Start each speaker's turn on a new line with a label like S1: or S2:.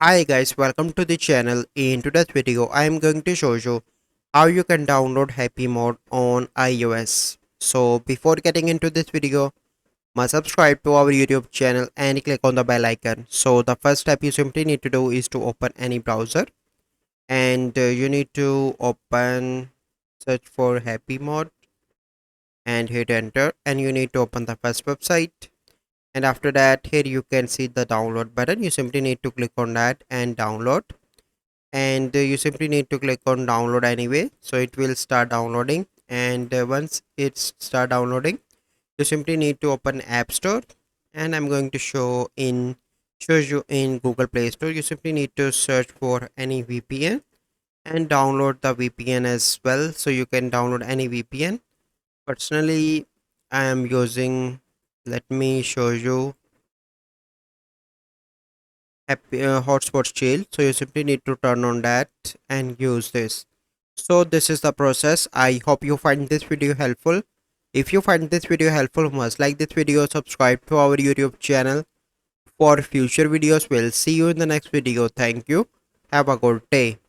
S1: Hi guys, welcome to the channel. In today's video, I am going to show you how you can download Happymod on iOS. So before getting into this video, must subscribe to our YouTube channel and click on the bell icon. So the first step you simply need to do is to open any browser and you need to open search for Happymod and hit enter, and you need to open the first website. And after that, here you can see the download button. You simply need to click on that and download, and you simply need to click on download anyway, so it will start downloading. And once it's start downloading, you simply need to open App Store, and I'm going to show you in Google Play Store. You simply need to search for any VPN and download the VPN as well. So you can download any VPN. Personally, I am using, let me show you, hotspot shield. So you simply need to turn on that and use this. So this is the process. I hope you find this video helpful. If you find this video helpful, must like this video, subscribe to our YouTube channel for future videos. We'll see you in the next video. Thank you. Have a good day.